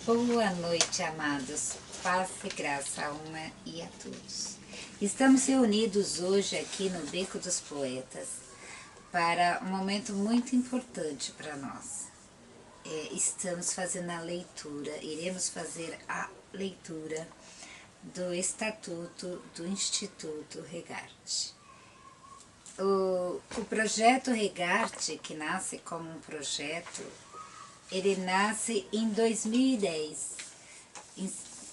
Boa noite, amados. Paz e graça a uma e a todos. Estamos reunidos hoje aqui no Beco dos Poetas para um momento muito importante para nós. Estamos fazendo a leitura, iremos fazer a leitura do Estatuto do Instituto Regarte. O projeto Regarte, que nasce como um projeto, ele nasce em 2010,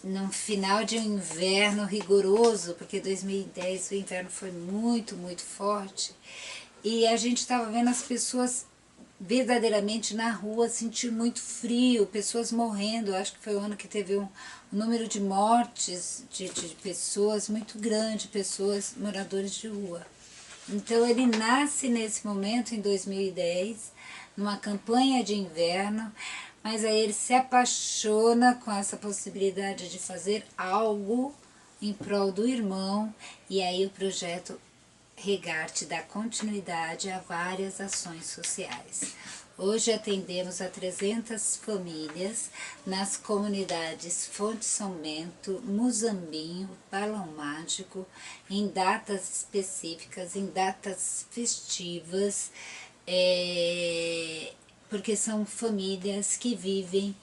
no final de um inverno rigoroso, porque 2010 o inverno foi muito forte, e a gente estava vendo as pessoas verdadeiramente na rua, sentir muito frio, pessoas morrendo. Acho que foi o ano que teve um número de mortes de pessoas muito grande, pessoas, moradores de rua. Então ele nasce nesse momento, em 2010, numa campanha de inverno, mas aí ele se apaixona com essa possibilidade de fazer algo em prol do irmão, e aí o projeto Regarte dá continuidade a várias ações sociais. Hoje atendemos a 300 famílias nas comunidades Fonte São Bento, Muzambinho, Balão Mágico, em datas específicas, em datas festivas, porque são famílias que vivem,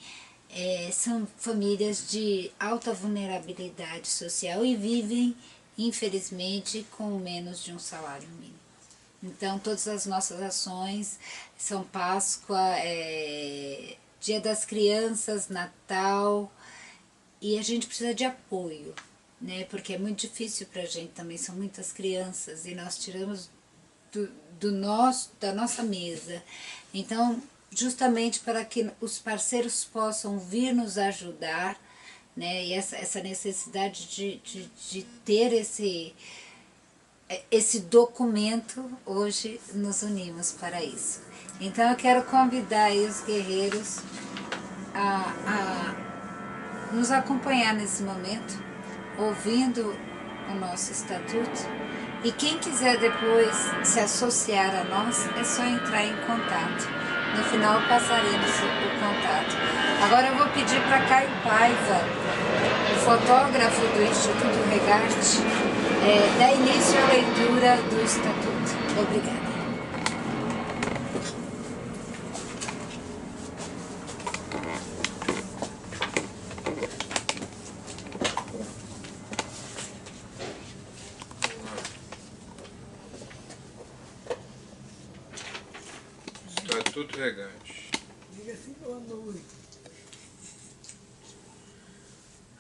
são famílias de alta vulnerabilidade social e vivem, infelizmente, com menos de um salário mínimo. Então, todas as nossas ações são Páscoa, Dia das Crianças, Natal, e a gente precisa de apoio, né? Porque é muito difícil pra gente também, são muitas crianças, e nós tiramos da nossa mesa. Então, justamente para que os parceiros possam vir nos ajudar, né? E essa necessidade de ter esse documento, hoje nos unimos para isso. Então eu quero convidar aí os guerreiros a nos acompanhar nesse momento, ouvindo o nosso estatuto, e quem quiser depois se associar a nós, é só entrar em contato. No final passaremos o contato. Agora eu vou pedir para Caio Paiva, o fotógrafo do Instituto Regarte, dar início à leitura do Estatuto. Obrigada. Estatuto Regarte.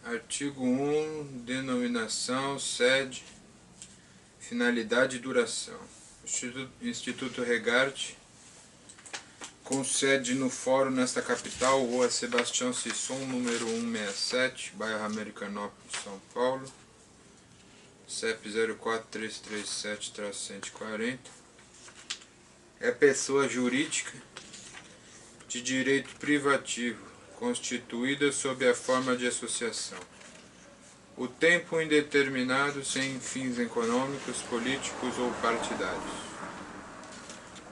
Artigo 1, denominação, sede, finalidade e duração. Instituto Regarte, com sede no Fórum nesta capital, Rua Sebastião Sisson, número 167, bairro Americanópolis, São Paulo, CEP 04337-140. É pessoa jurídica de direito privativo, constituída sob a forma de associação. O tempo indeterminado, sem fins econômicos, políticos ou partidários.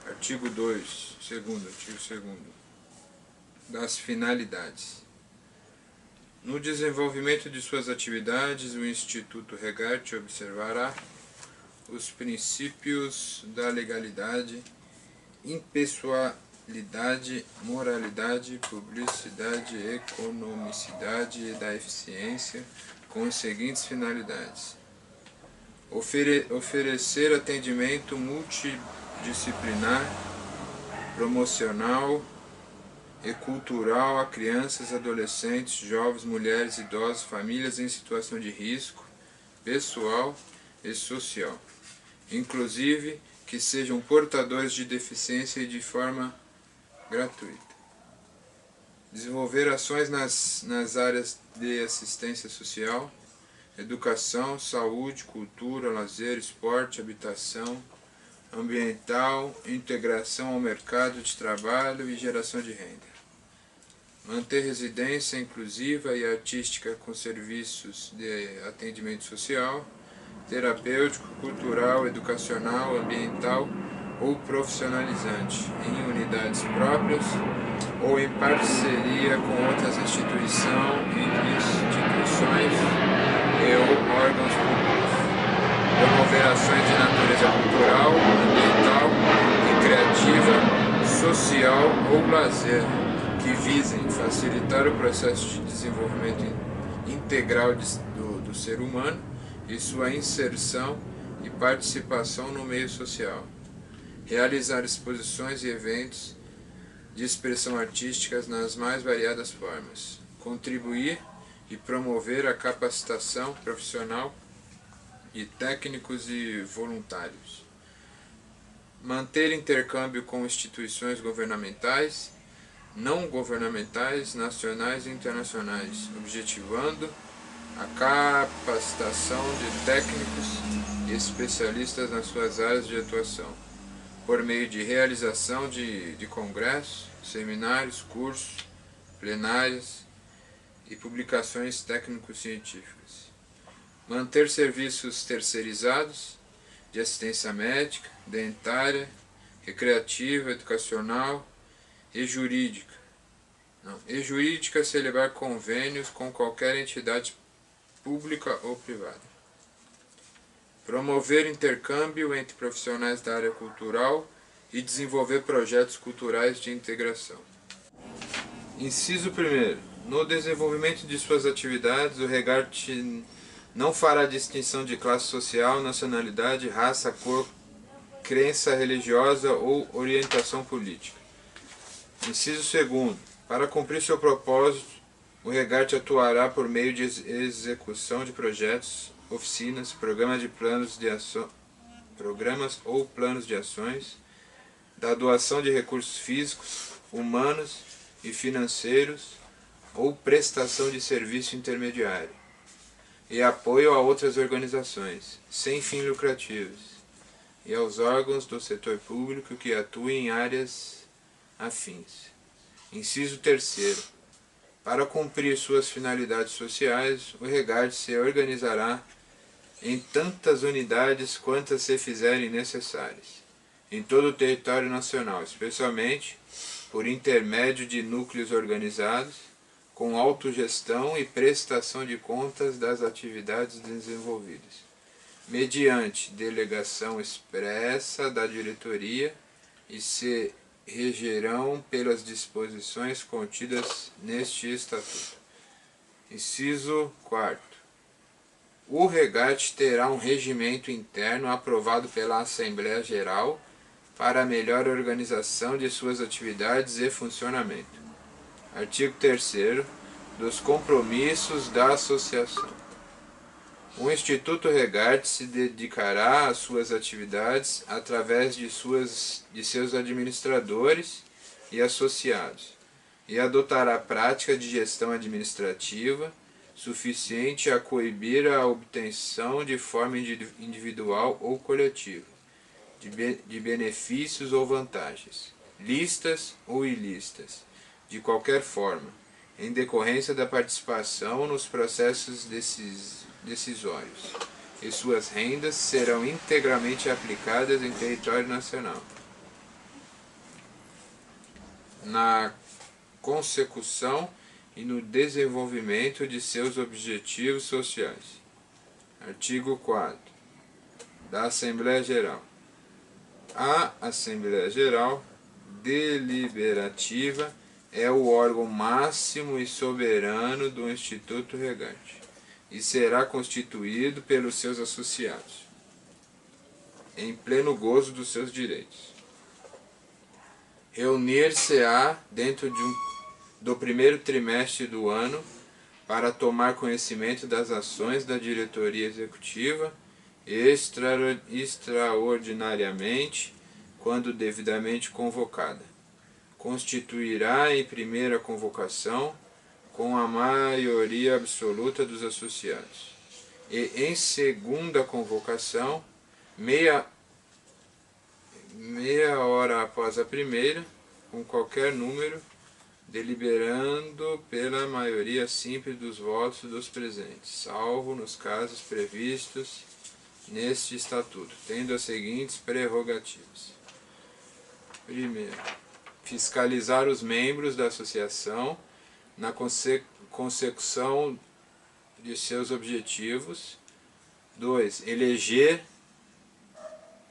Artigo 2, artigo 2º, das finalidades. No desenvolvimento de suas atividades, o Instituto Regarte observará os princípios da legalidade, impessoalidade, moralidade, publicidade, economicidade e da eficiência, com as seguintes finalidades: oferecer atendimento multidisciplinar, promocional e cultural a crianças, adolescentes, jovens, mulheres, idosos, famílias em situação de risco pessoal e social, inclusive que sejam portadores de deficiência, e de forma gratuita. Desenvolver ações nas áreas de assistência social, educação, saúde, cultura, lazer, esporte, habitação, ambiental, integração ao mercado de trabalho e geração de renda. Manter residência inclusiva e artística com serviços de atendimento social, terapêutico, cultural, educacional, ambiental ou profissionalizante, em unidades próprias ou em parceria com outras instituições distinção entre instituições e ou órgãos públicos, promover ações de natureza cultural, ambiental, recreativa, social ou lazer, que visem facilitar o processo de desenvolvimento integral do ser humano e sua inserção e participação no meio social. Realizar exposições e eventos de expressão artísticas nas mais variadas formas. Contribuir e promover a capacitação profissional de técnicos e voluntários. Manter intercâmbio com instituições governamentais, não governamentais, nacionais e internacionais, objetivando a capacitação de técnicos e especialistas nas suas áreas de atuação, por meio de realização de congressos, seminários, cursos, plenárias e publicações técnico-científicas. Manter serviços terceirizados de assistência médica, dentária, recreativa, educacional e jurídica. Celebrar convênios com qualquer entidade pública ou privada. Promover intercâmbio entre profissionais da área cultural e desenvolver projetos culturais de integração. Inciso 1º. No desenvolvimento de suas atividades, o REGART não fará distinção de classe social, nacionalidade, raça, cor, crença religiosa ou orientação política. Inciso 2º. Para cumprir seu propósito, o REGART atuará por meio de execução de projetos, oficinas, programas ou planos de ações, da doação de recursos físicos, humanos e financeiros ou prestação de serviço intermediário, e apoio a outras organizações, sem fins lucrativos, e aos órgãos do setor público que atuem em áreas afins. Inciso 3º. Para cumprir suas finalidades sociais, o REGART se organizará em tantas unidades quantas se fizerem necessárias, em todo o território nacional, especialmente por intermédio de núcleos organizados, com autogestão e prestação de contas das atividades desenvolvidas, mediante delegação expressa da diretoria, e se regerão pelas disposições contidas neste Estatuto. Inciso 4º. O REGART terá um regimento interno aprovado pela Assembleia Geral para a melhor organização de suas atividades e funcionamento. Artigo 3º. Dos compromissos da Associação. O Instituto REGART se dedicará às suas atividades através de seus administradores e associados, e adotará a prática de gestão administrativa suficiente a coibir a obtenção de forma individual ou coletiva de benefícios ou vantagens, lícitas ou ilícitas, de qualquer forma, em decorrência da participação nos processos decisórios, e suas rendas serão integralmente aplicadas em território nacional, na consecução e no desenvolvimento de seus objetivos sociais. Artigo 4º. Da Assembleia Geral. A Assembleia Geral Deliberativa é o órgão máximo e soberano do Instituto REGART e será constituído pelos seus associados, em pleno gozo dos seus direitos. Reunir-se-á dentro do primeiro trimestre do ano para tomar conhecimento das ações da diretoria executiva extraordinariamente, quando devidamente convocada. Constituirá em primeira convocação com a maioria absoluta dos associados, e em segunda convocação, meia hora após a primeira, com qualquer número, deliberando pela maioria simples dos votos dos presentes, salvo nos casos previstos neste Estatuto, tendo as seguintes prerrogativas. Primeiro, fiscalizar os membros da associação na consecução de seus objetivos. 2. Eleger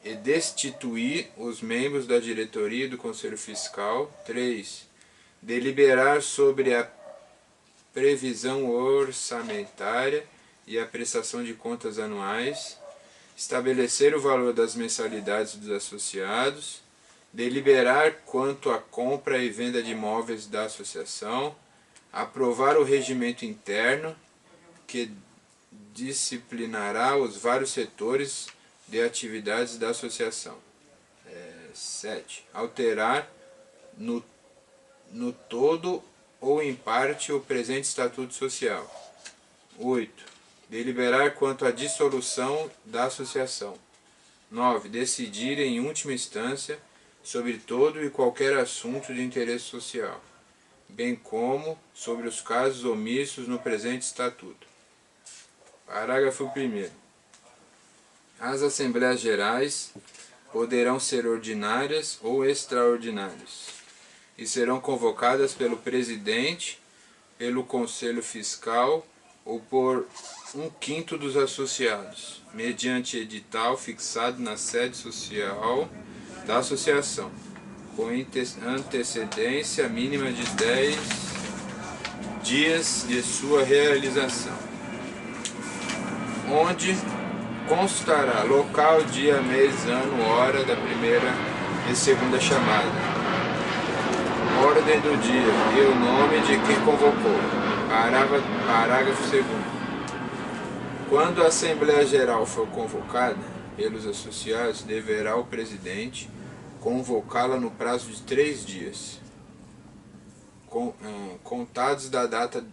e destituir os membros da diretoria e do Conselho Fiscal. 3. Deliberar sobre a previsão orçamentária e a prestação de contas anuais. Estabelecer o valor das mensalidades dos associados. Deliberar quanto à compra e venda de imóveis da associação. Aprovar o regimento interno, que disciplinará os vários setores de atividades da associação. 7. Alterar no todo ou em parte o presente estatuto social. 8. Deliberar quanto à dissolução da associação. 9. Decidir em última instância sobre todo e qualquer assunto de interesse social, bem como sobre os casos omissos no presente estatuto. Parágrafo 1º. As Assembleias Gerais poderão ser ordinárias ou extraordinárias e serão convocadas pelo Presidente, pelo Conselho Fiscal ou por 1/5 dos associados, mediante edital fixado na sede social da associação, com antecedência mínima de 10 dias de sua realização, onde constará local, dia, mês, ano, hora da primeira e segunda chamada, ordem do dia e o nome de quem convocou. Parágrafo 2º. Quando a Assembleia Geral for convocada pelos associados, deverá o presidente convocá-la no prazo de 3 dias, contados da data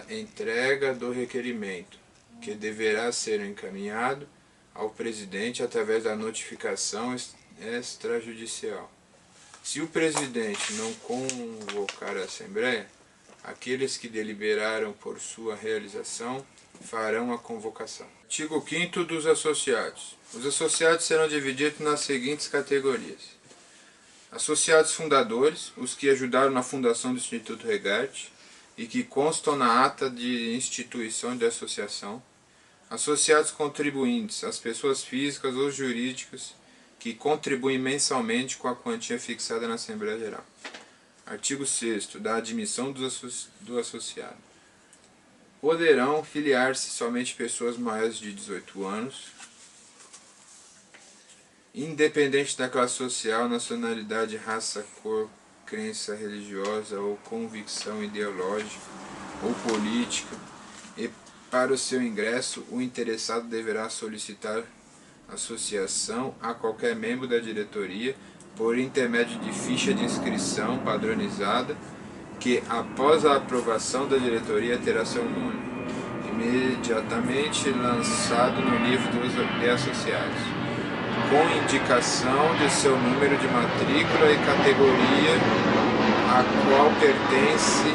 entrega do requerimento, que deverá ser encaminhado ao presidente através da notificação extrajudicial. Se o presidente não convocar a Assembleia, aqueles que deliberaram por sua realização farão a convocação. Artigo 5º dos associados. Os associados serão divididos nas seguintes categorias: associados fundadores, os que ajudaram na fundação do Instituto Regarte e que constam na ata de instituição de associação. Associados contribuintes, as pessoas físicas ou jurídicas que contribuem mensalmente com a quantia fixada na Assembleia Geral. Artigo 6º da admissão do associado. Poderão filiar-se somente pessoas maiores de 18 anos, independente da classe social, nacionalidade, raça, cor, crença religiosa ou convicção ideológica ou política, e para o seu ingresso o interessado deverá solicitar associação a qualquer membro da diretoria por intermédio de ficha de inscrição padronizada, que após a aprovação da diretoria terá seu nome imediatamente lançado no livro de associados, com indicação de seu número de matrícula e categoria a qual pertence,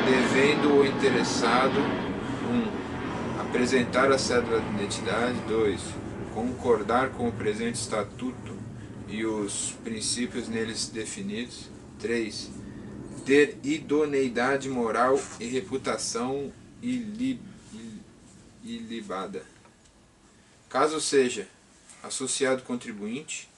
devendo o interessado 1. Apresentar a cédula de identidade. 2. Concordar com o presente estatuto e os princípios neles definidos. 3. Ter idoneidade moral e reputação ilibada. Caso seja associado contribuinte,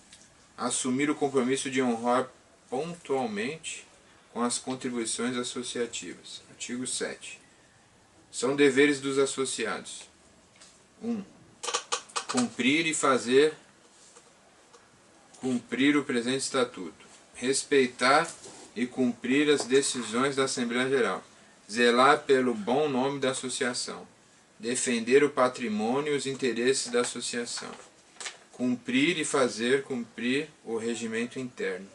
assumir o compromisso de honrar pontualmente com as contribuições associativas. Artigo 7. São deveres dos associados: 1. Cumprir e fazer cumprir o presente estatuto. Respeitar e cumprir as decisões da Assembleia Geral. Zelar pelo bom nome da associação. Defender o patrimônio e os interesses da associação. Cumprir e fazer cumprir o regimento interno.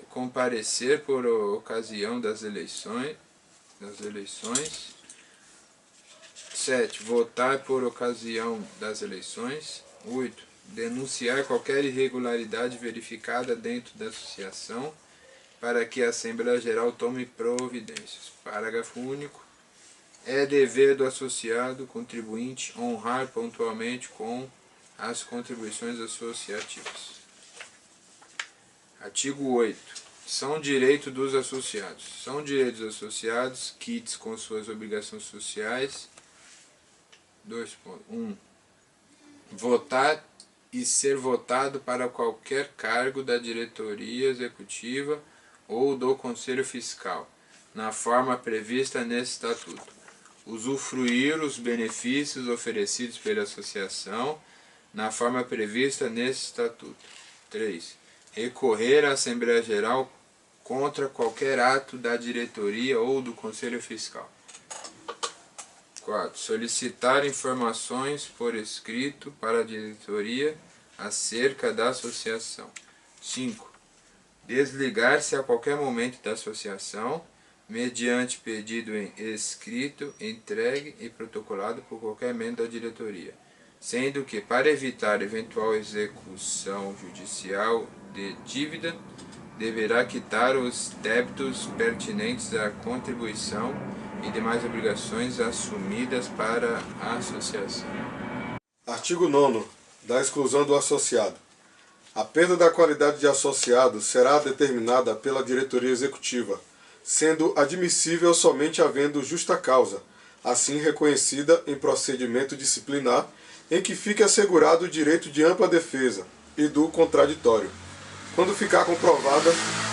Comparecer por ocasião das eleições. 7. Votar por ocasião das eleições. 8. Denunciar qualquer irregularidade verificada dentro da associação para que a Assembleia Geral tome providências. Parágrafo único. É dever do associado contribuinte honrar pontualmente com as contribuições associativas. Artigo 8. São direitos dos associados. São direitos dos associados, kits com suas obrigações sociais. 2 pontos. 1. Votar e ser votado para qualquer cargo da diretoria executiva ou do Conselho Fiscal, na forma prevista nesse estatuto. Usufruir os benefícios oferecidos pela associação, na forma prevista nesse estatuto. 3. Recorrer à Assembleia Geral contra qualquer ato da diretoria ou do Conselho Fiscal. 4. Solicitar informações por escrito para a diretoria acerca da associação. 5. Desligar-se a qualquer momento da associação, mediante pedido em escrito, entregue e protocolado por qualquer membro da diretoria, sendo que, para evitar eventual execução judicial de dívida, deverá quitar os débitos pertinentes à contribuição e demais obrigações assumidas para a associação. Artigo 9º. Da exclusão do associado. A perda da qualidade de associado será determinada pela diretoria executiva, sendo admissível somente havendo justa causa, assim reconhecida em procedimento disciplinar, em que fique assegurado o direito de ampla defesa e do contraditório, quando ficar comprovada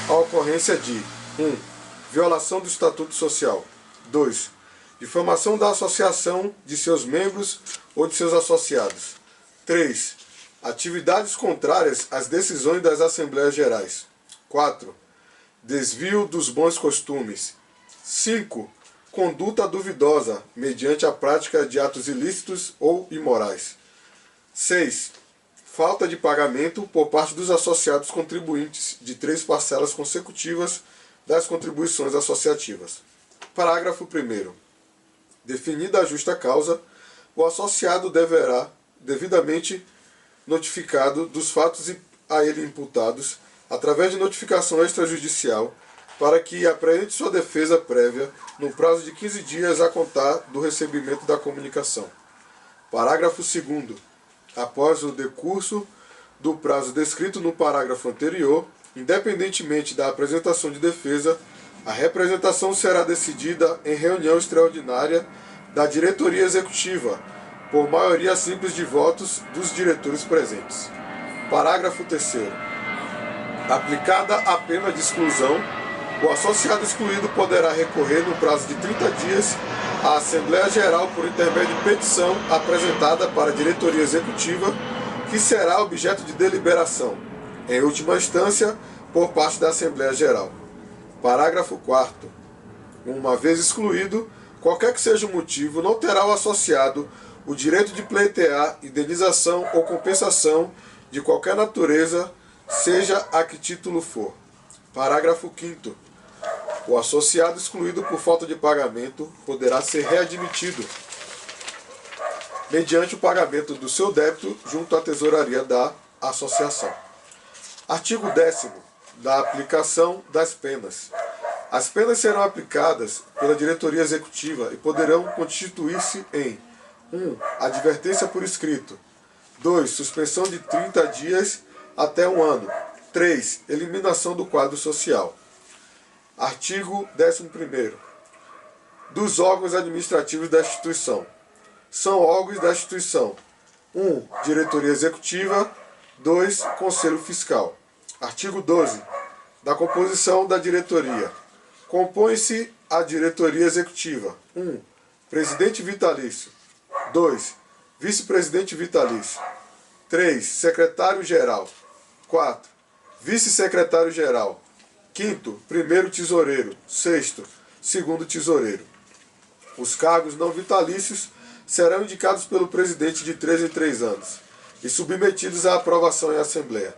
a ocorrência de 1. Violação do Estatuto Social. 2. Difamação da associação, de seus membros ou de seus associados. 3. Atividades contrárias às decisões das Assembleias Gerais. 4. Desvio dos bons costumes. 5. Conduta duvidosa, mediante a prática de atos ilícitos ou imorais. 6. Falta de pagamento por parte dos associados contribuintes de 3 parcelas consecutivas das contribuições associativas. Parágrafo 1º. Definida a justa causa, o associado deverá, devidamente notificado dos fatos a ele imputados, através de notificação extrajudicial, para que apresente sua defesa prévia no prazo de 15 dias a contar do recebimento da comunicação. Parágrafo 2º. Após o decurso do prazo descrito no parágrafo anterior, independentemente da apresentação de defesa, a representação será decidida em reunião extraordinária da diretoria executiva, por maioria simples de votos dos diretores presentes. Parágrafo 3º. Aplicada a pena de exclusão, o associado excluído poderá recorrer no prazo de 30 dias à Assembleia Geral por intermédio de petição apresentada para a diretoria executiva, que será objeto de deliberação, em última instância, por parte da Assembleia Geral. Parágrafo 4º. Uma vez excluído, qualquer que seja o motivo, não terá o associado o direito de pleitear indenização ou compensação de qualquer natureza, seja a que título for. Parágrafo 5º. O associado excluído por falta de pagamento poderá ser readmitido mediante o pagamento do seu débito junto à tesouraria da associação. Artigo 10º. Da aplicação das penas. As penas serão aplicadas pela diretoria executiva e poderão constituir-se em 1. Advertência por escrito. 2. Suspensão de 30 dias até 1 ano. 3. Eliminação do quadro social. Artigo 11º. Dos órgãos administrativos da instituição. São órgãos da instituição: 1. Diretoria executiva. 2. Conselho Fiscal. Artigo 12. Da composição da diretoria. Compõe-se a diretoria executiva: 1. Presidente vitalício. 2. Vice-presidente vitalício. 3. Secretário-geral. 4. Vice-secretário-geral. 5º, primeiro tesoureiro. 6º, segundo tesoureiro. Os cargos não vitalícios serão indicados pelo presidente de 3 em 3 anos e submetidos à aprovação em assembleia.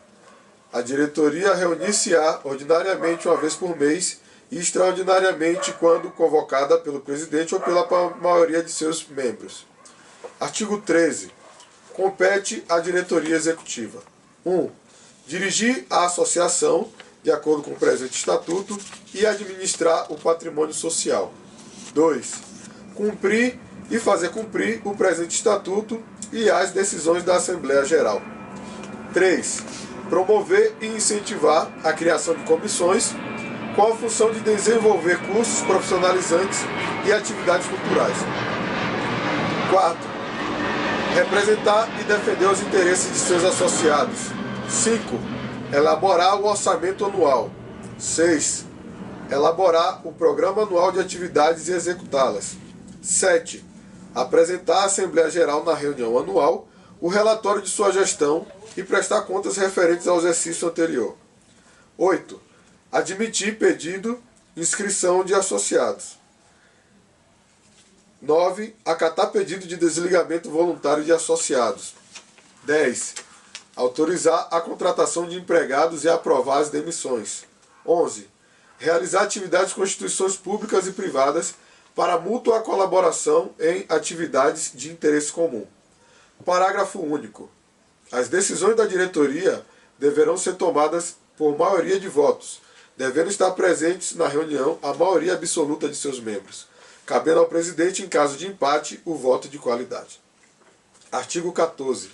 A diretoria reunir-se-á ordinariamente uma vez por mês e extraordinariamente quando convocada pelo presidente ou pela maioria de seus membros. Artigo 13. Compete à diretoria executiva: 1. Dirigir a associação, de acordo com o presente estatuto, e administrar o patrimônio social. 2. Cumprir e fazer cumprir o presente estatuto e as decisões da Assembleia Geral. 3. promover e incentivar a criação de comissões com a função de desenvolver cursos profissionalizantes e atividades culturais. 4. Representar e defender os interesses de seus associados. 5. Elaborar o orçamento anual. 6. Elaborar o programa anual de atividades e executá-las. 7. Apresentar à Assembleia Geral na reunião anual o relatório de sua gestão e prestar contas referentes ao exercício anterior. 8. Admitir pedido inscrição de associados. 9. Acatar pedido de desligamento voluntário de associados. 10. Autorizar a contratação de empregados e aprovar as demissões. 11. Realizar atividades com instituições públicas e privadas para mútua colaboração em atividades de interesse comum. Parágrafo único. As decisões da diretoria deverão ser tomadas por maioria de votos, devendo estar presentes na reunião a maioria absoluta de seus membros, cabendo ao presidente, em caso de empate, o voto de qualidade. Artigo 14.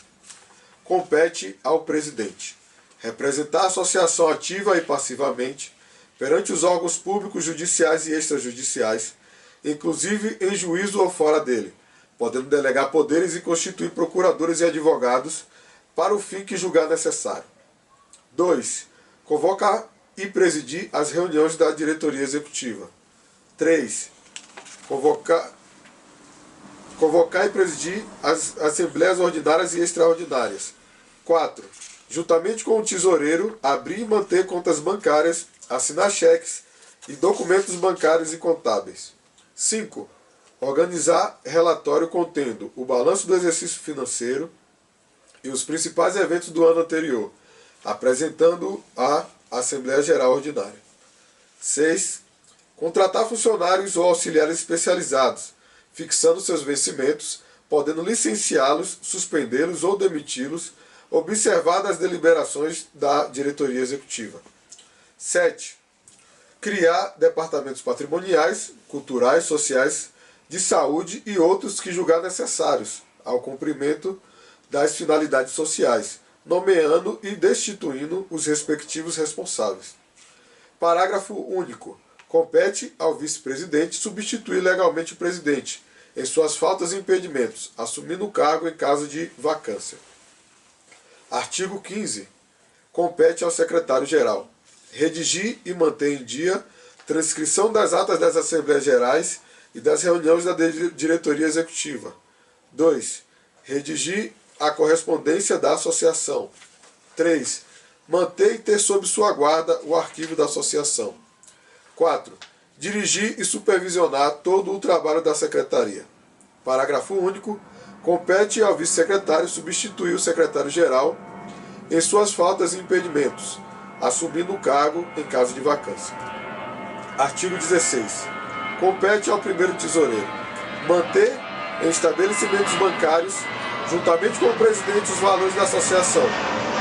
Compete ao presidente representar a associação ativa e passivamente perante os órgãos públicos, judiciais e extrajudiciais, inclusive em juízo ou fora dele, podendo delegar poderes e constituir procuradores e advogados para o fim que julgar necessário. 2. Convocar e presidir as reuniões da diretoria executiva. 3. Convocar e presidir as assembleias ordinárias e extraordinárias. 4. Juntamente com o tesoureiro, abrir e manter contas bancárias, assinar cheques e documentos bancários e contábeis. 5. Organizar relatório contendo o balanço do exercício financeiro e os principais eventos do ano anterior, apresentando à Assembleia Geral Ordinária. 6. Contratar funcionários ou auxiliares especializados, fixando seus vencimentos, podendo licenciá-los, suspendê-los ou demiti-los, observadas as deliberações da diretoria executiva. 7. Criar departamentos patrimoniais, culturais, sociais, de saúde e outros que julgar necessários ao cumprimento das finalidades sociais, nomeando e destituindo os respectivos responsáveis. Parágrafo único. Compete ao vice-presidente substituir legalmente o presidente, em suas faltas e impedimentos, assumindo o cargo em caso de vacância. Artigo 15. Compete ao secretário-geral redigir e manter em dia transcrição das atas das Assembleias Gerais e das reuniões da diretoria executiva. 2. Redigir a correspondência da associação. 3. Manter e ter sob sua guarda o arquivo da associação. 4. Dirigir e supervisionar todo o trabalho da secretaria. Parágrafo único. Compete ao vice-secretário substituir o secretário-geral em suas faltas e impedimentos, assumindo o cargo em caso de vacância. Artigo 16. Compete ao primeiro tesoureiro manter em estabelecimentos bancários, juntamente com o presidente, os valores da associação,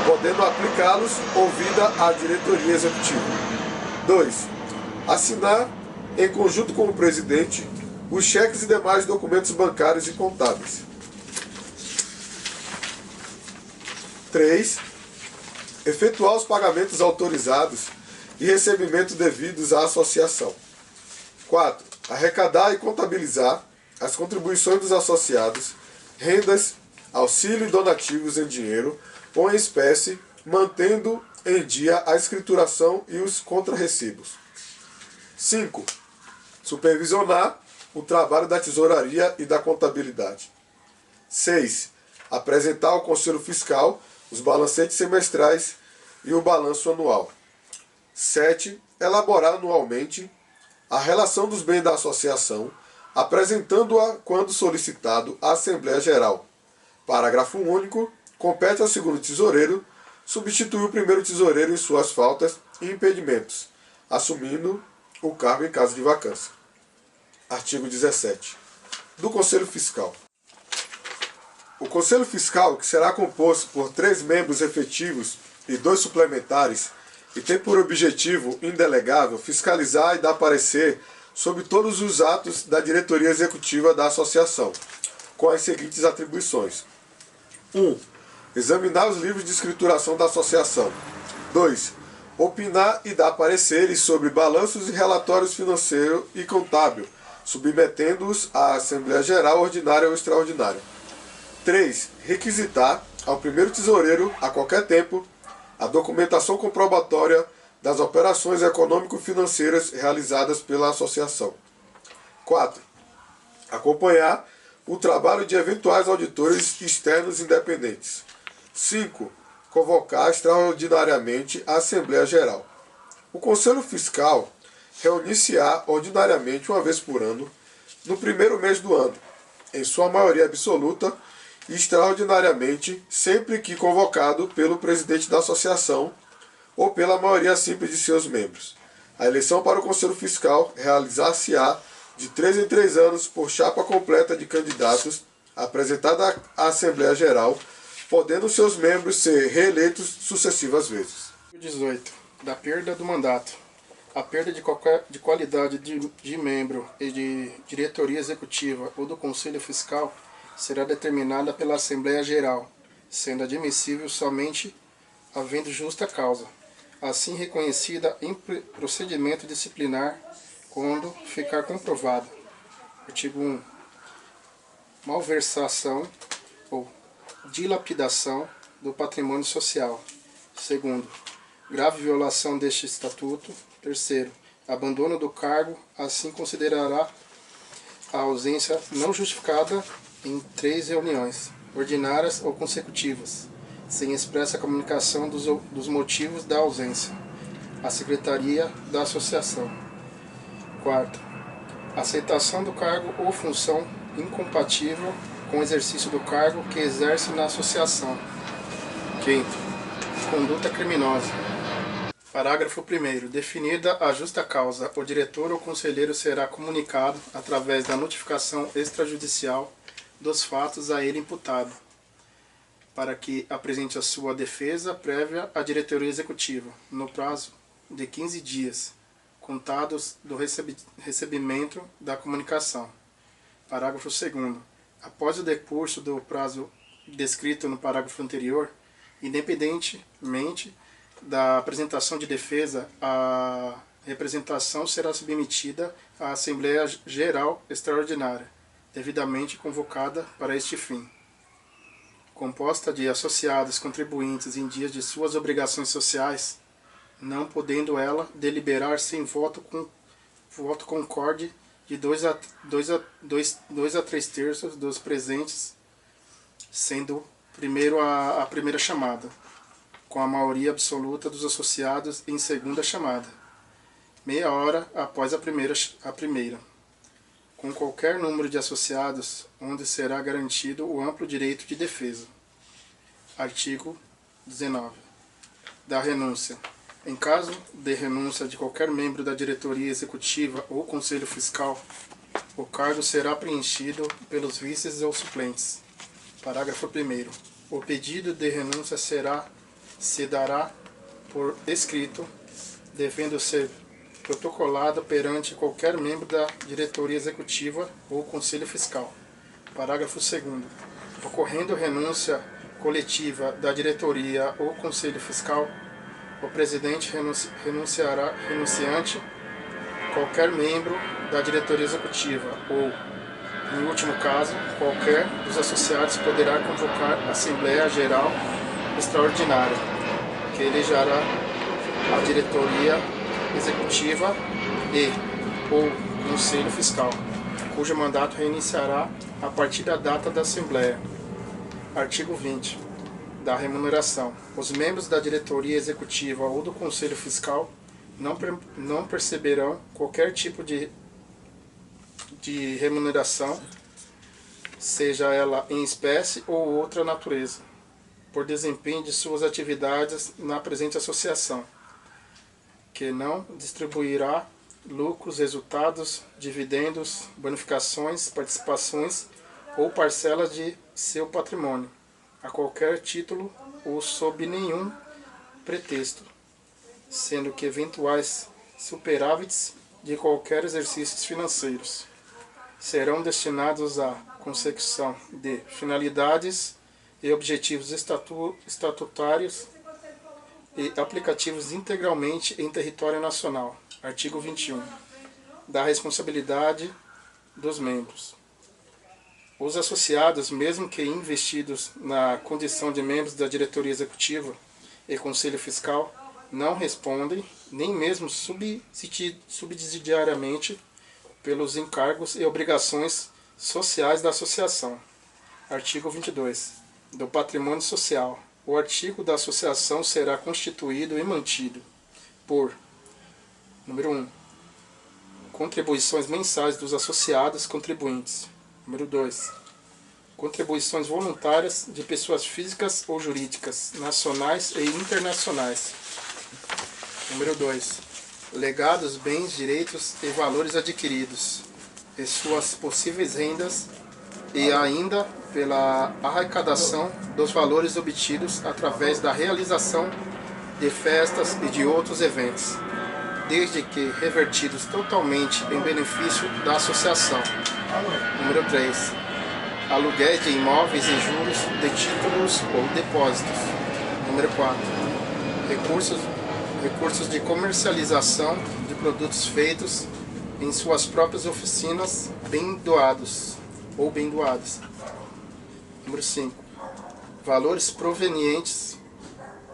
podendo aplicá-los ouvida a diretoria executiva. 2. Assinar, em conjunto com o presidente, os cheques e demais documentos bancários e contábeis. 3. Efetuar os pagamentos autorizados e recebimento devidos à associação. 4. Arrecadar e contabilizar as contribuições dos associados, rendas, auxílio e donativos em dinheiro ou em espécie, mantendo em dia a escrituração e os contrarrecibos. 5. Supervisionar o trabalho da tesouraria e da contabilidade. 6. Apresentar ao Conselho Fiscal os balancetes semestrais e o balanço anual. 7. Elaborar anualmente a relação dos bens da associação, apresentando-a, quando solicitado, à Assembleia Geral. Parágrafo único. Compete ao segundo tesoureiro substituir o primeiro tesoureiro em suas faltas e impedimentos, assumindo o cargo em caso de vacância. Artigo 17. Do Conselho Fiscal. O Conselho Fiscal, que será composto por 3 membros efetivos e 2 suplementares, e tem por objetivo indelegável fiscalizar e dar parecer sobre todos os atos da diretoria executiva da associação, com as seguintes atribuições. 1. Examinar os livros de escrituração da associação. 2. Opinar e dar pareceres sobre balanços e relatórios financeiro e contábil, submetendo-os à Assembleia Geral Ordinária ou Extraordinária. 3. Requisitar ao primeiro tesoureiro, a qualquer tempo, a documentação comprobatória das operações econômico-financeiras realizadas pela associação. 4. Acompanhar o trabalho de eventuais auditores externos independentes. 5. Convocar extraordinariamente a Assembleia Geral. O Conselho Fiscal reunir-se-á ordinariamente uma vez por ano, no primeiro mês do ano, em sua maioria absoluta, e extraordinariamente sempre que convocado pelo presidente da associação ou pela maioria simples de seus membros. A eleição para o Conselho Fiscal realizar-se-á de 3 em 3 anos por chapa completa de candidatos apresentada à Assembleia Geral, podendo seus membros ser reeleitos sucessivas vezes. 18. Da perda do mandato. A perda de qualidade de membro e de diretoria executiva ou do Conselho Fiscal será determinada pela Assembleia Geral, sendo admissível somente havendo justa causa, assim reconhecida em procedimento disciplinar quando ficar comprovado. Artigo 1. Malversação ou dilapidação do patrimônio social. 2º. Grave violação deste estatuto. 3º. Abandono do cargo, assim considerará a ausência não justificada em 3 reuniões, ordinárias ou consecutivas, sem expressa comunicação dos motivos da ausência, à Secretaria da Associação. 4º. Aceitação do cargo ou função incompatível com o exercício do cargo que exerce na associação. 5º. Conduta criminosa. Parágrafo 1º. Definida a justa causa, o diretor ou conselheiro será comunicado, através da notificação extrajudicial, dos fatos a ele imputado, para que apresente a sua defesa prévia à diretoria executiva, no prazo de 15 dias, contados do recebimento da comunicação. Parágrafo 2º. Após o decurso do prazo descrito no parágrafo anterior, independentemente da apresentação de defesa, a representação será submetida à Assembleia Geral Extraordinária, devidamente convocada para este fim, composta de associados contribuintes em dias de suas obrigações sociais, não podendo ela deliberar sem voto concorde de 2 a 3 terços dos presentes, sendo a primeira chamada, com a maioria absoluta dos associados em segunda chamada, meia hora após a primeira, com qualquer número de associados, onde será garantido o amplo direito de defesa. Artigo 19. Da renúncia. Em caso de renúncia de qualquer membro da diretoria executiva ou conselho fiscal, o cargo será preenchido pelos vices ou suplentes. Parágrafo 1º. O pedido de renúncia se dará por escrito, devendo ser protocolado perante qualquer membro da diretoria executiva ou conselho fiscal. Parágrafo 2º. Ocorrendo renúncia coletiva da diretoria ou conselho fiscal, o presidente renunciante, qualquer membro da diretoria executiva ou, em último caso, qualquer dos associados poderá convocar a Assembleia Geral Extraordinária, que elegerá a diretoria executiva e ou conselho fiscal, cujo mandato reiniciará a partir da data da Assembleia. Artigo 20. Da remuneração. Os membros da diretoria executiva ou do conselho fiscal não perceberão qualquer tipo de remuneração, seja ela em espécie ou outra natureza, por desempenho de suas atividades na presente associação, que não distribuirá lucros, resultados, dividendos, bonificações, participações ou parcelas de seu patrimônio, a qualquer título ou sob nenhum pretexto, sendo que eventuais superávites de qualquer exercícios financeiros serão destinados à consecução de finalidades e objetivos estatutários e aplicativos integralmente em território nacional. Artigo 21. Da responsabilidade dos membros. Os associados, mesmo que investidos na condição de membros da diretoria executiva e conselho fiscal, não respondem, nem mesmo subsidiariamente, pelos encargos e obrigações sociais da associação. Artigo 22. Do patrimônio social. O artigo da associação será constituído e mantido por: número 1. Contribuições mensais dos associados contribuintes. Número 2. Contribuições voluntárias de pessoas físicas ou jurídicas, nacionais e internacionais. Número 2. Legados, bens, direitos e valores adquiridos, e suas possíveis rendas, e ainda pela arrecadação dos valores obtidos através da realização de festas e de outros eventos, desde que revertidos totalmente em benefício da associação. Número 3. Aluguéis de imóveis e juros de títulos ou depósitos. Número 4. Recursos de comercialização de produtos feitos em suas próprias oficinas, bem doados. Número 5. Valores provenientes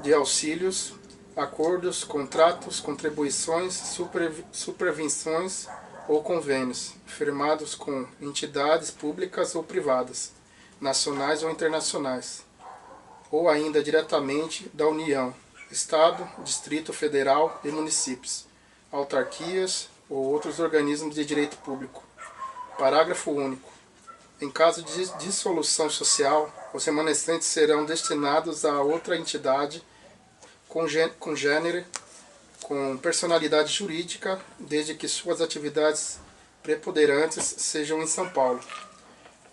de auxílios, acordos, contratos, contribuições, supervenções ou convênios, firmados com entidades públicas ou privadas, nacionais ou internacionais, ou ainda diretamente da União, Estado, Distrito Federal e municípios, autarquias ou outros organismos de direito público. Parágrafo único. Em caso de dissolução social, os remanescentes serão destinados a outra entidade congênere, com personalidade jurídica, desde que suas atividades preponderantes sejam em São Paulo.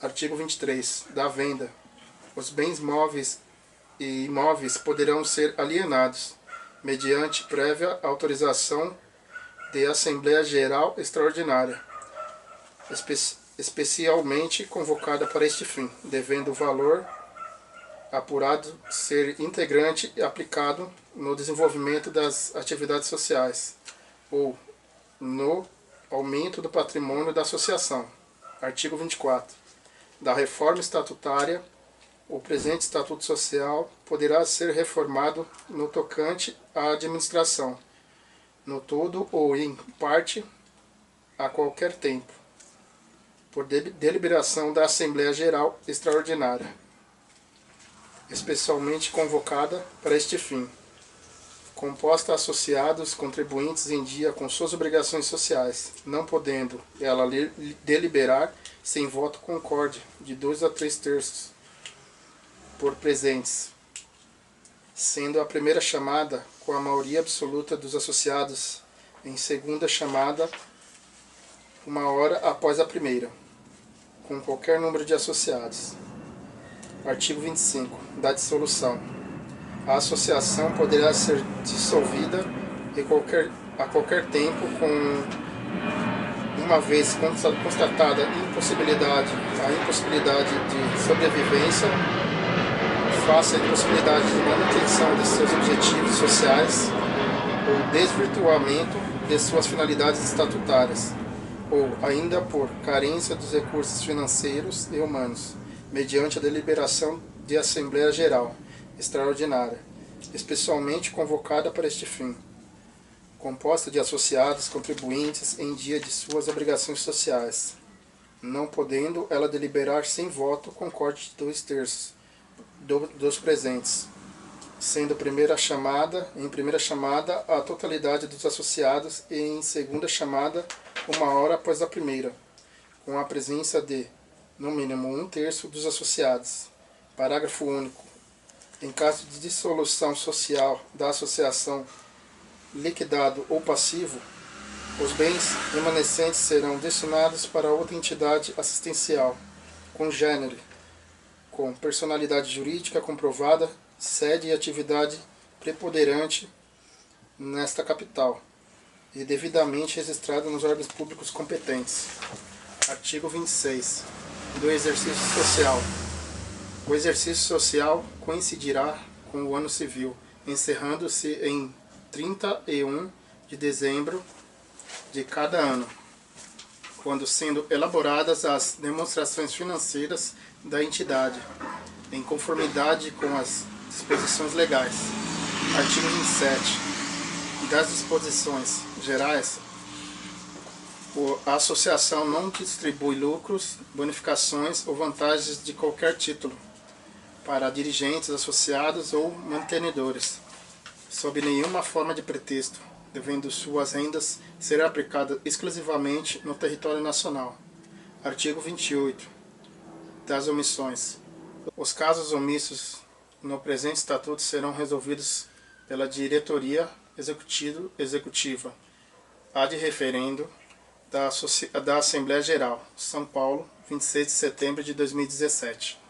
Artigo 23. Da venda. Os bens móveis e imóveis poderão ser alienados, mediante prévia autorização de Assembleia Geral Extraordinária, especialmente convocada para este fim, devendo o valor apurado ser integrante e aplicado no desenvolvimento das atividades sociais ou no aumento do patrimônio da associação. Artigo 24. Da reforma estatutária, o presente Estatuto Social poderá ser reformado no tocante à administração, no todo ou em parte, a qualquer tempo, por deliberação da Assembleia Geral Extraordinária, especialmente convocada para este fim, composta a associados contribuintes em dia com suas obrigações sociais, não podendo ela deliberar sem voto concorde de 2 a 3 terços por presentes, sendo a primeira chamada com a maioria absoluta dos associados, em segunda chamada 1 hora após a primeira, com qualquer número de associados. Artigo 25. Da dissolução. A associação poderá ser dissolvida a qualquer tempo, uma vez constatada a impossibilidade de sobrevivência, face à impossibilidade de manutenção de seus objetivos sociais ou desvirtuamento de suas finalidades estatutárias, ou ainda por carência dos recursos financeiros e humanos, mediante a deliberação de Assembleia Geral Extraordinária, especialmente convocada para este fim, composta de associados contribuintes em dia de suas obrigações sociais, não podendo ela deliberar sem voto concorde de 2 terços dos presentes, sendo em primeira chamada a totalidade dos associados e em segunda chamada 1 hora após a primeira, com a presença de, no mínimo, 1 terço dos associados. Parágrafo único. Em caso de dissolução social da associação, liquidado ou passivo, os bens remanescentes serão destinados para outra entidade assistencial, congênere, com personalidade jurídica comprovada, sede e atividade preponderante nesta capital e devidamente registrada nos órgãos públicos competentes. Artigo 26. Do exercício social. O exercício social coincidirá com o ano civil, encerrando-se em 31 de dezembro de cada ano, quando sendo elaboradas as demonstrações financeiras da entidade, em conformidade com as disposições legais. Artigo 27. Das disposições gerais, a associação não distribui lucros, bonificações ou vantagens de qualquer título para dirigentes, associados ou mantenedores, sob nenhuma forma de pretexto, devendo suas rendas ser aplicadas exclusivamente no território nacional. Artigo 28. Das omissões. Os casos omissos no presente estatuto serão resolvidos pela diretoria executiva, ad referendo da Assembleia Geral, São Paulo, 26 de setembro de 2017.